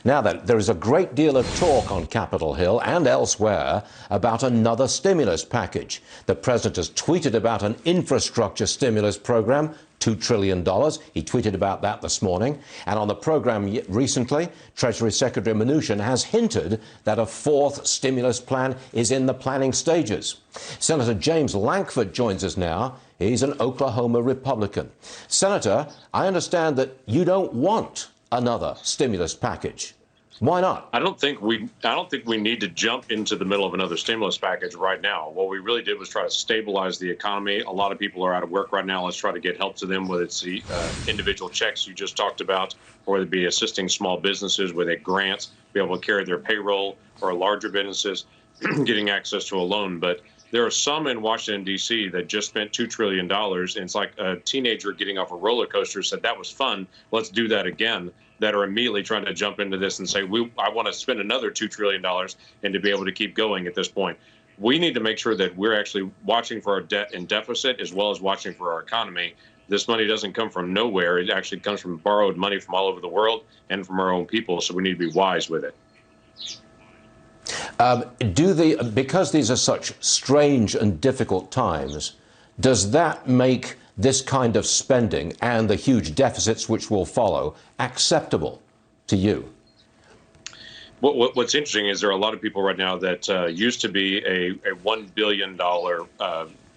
Now then, there is a great deal of talk on Capitol Hill and elsewhere about another stimulus package. The president has tweeted about an infrastructure stimulus program, $2 trillion. He tweeted about that this morning. And on the program recently, Treasury Secretary Mnuchin has hinted that a fourth stimulus plan is in the planning stages. Senator James Lankford joins us now. He's an Oklahoma Republican. Senator, I understand that you don't want another stimulus package. Why not? I don't think we need to jump into the middle of another stimulus package right now. What we really did was try to stabilize the economy. A lot of people are out of work right now. Let's try to get help to them, whether it's the individual checks you just talked about, or whether it be assisting small businesses with a grant, be able to carry their payroll, or larger businesses getting access to a loan. But there are some in Washington, D.C. that just spent $2 trillion. And it's like a teenager getting off a roller coaster said, that was fun. Let's do that again. That are immediately trying to jump into this and say, I want to spend another $2 trillion and to be able to keep going at this point. We need to make sure that we're actually watching for our debt and deficit as well as watching for our economy. This money doesn't come from nowhere. It actually comes from borrowed money from all over the world and from our own people. So we need to be wise with it. Because these are such strange and difficult times, does that make this kind of spending and the huge deficits which will follow acceptable to you? What's interesting is there are a lot of people right now that used to be a $1 billion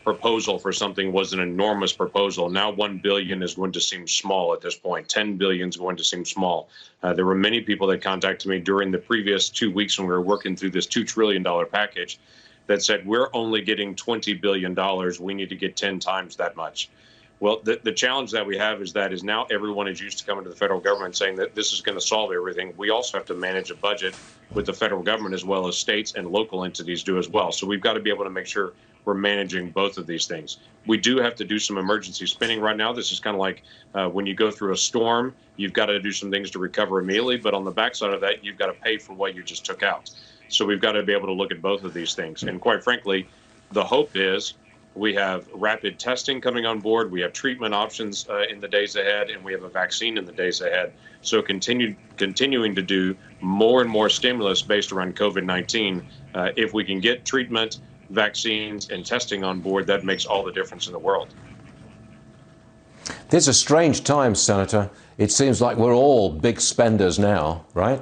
proposal for something was an enormous proposal. Now $1 billion is going to seem small at this point. $10 billion is going to seem small. There were many people that contacted me during the previous 2 weeks when we were working through this $2 trillion package that said, we're only getting $20 billion. We need to get 10 times that much. Well, the challenge that we have is now everyone is used to coming to the federal government saying that this is going to solve everything. We also have to manage a budget with the federal government as well as states and local entities do as well. So we've got to be able to make sure we're managing both of these things. We do have to do some emergency spending right now. This is kind of like when you go through a storm, you've got to do some things to recover immediately. But on the backside of that, you've got to pay for what you just took out. So we've got to be able to look at both of these things. And quite frankly, the hope is we have rapid testing coming on board. We have treatment options in the days ahead, and we have a vaccine in the days ahead. So continuing to do more and more stimulus based around COVID-19. If we can get treatment, vaccines, and testing on board, that makes all the difference in the world. These are strange times, Senator. It seems like we're all big spenders now, right?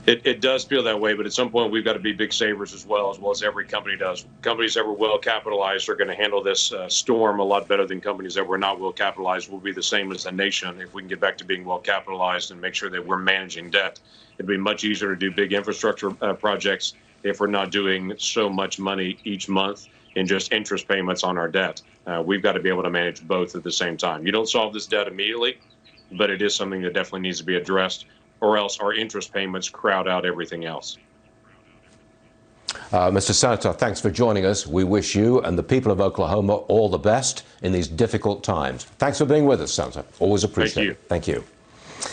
It does feel that way, but at some point we've got to be big savers as well as every company does. Companies that were well capitalized are going to handle this storm a lot better than companies that were not well capitalized. Will be the same as a nation if we can get back to being well capitalized and make sure that we're managing debt. It'd be much easier to do big infrastructure projects if we're not doing so much money each month in just interest payments on our debt. We've got to be able to manage both at the same time. You don't solve this debt immediately, but it is something that definitely needs to be addressed, or else our interest payments crowd out everything else. Mr. Senator, thanks for joining us. We wish you and the people of Oklahoma all the best in these difficult times. Thanks for being with us, Senator. Always appreciate it. Thank you. Thank you.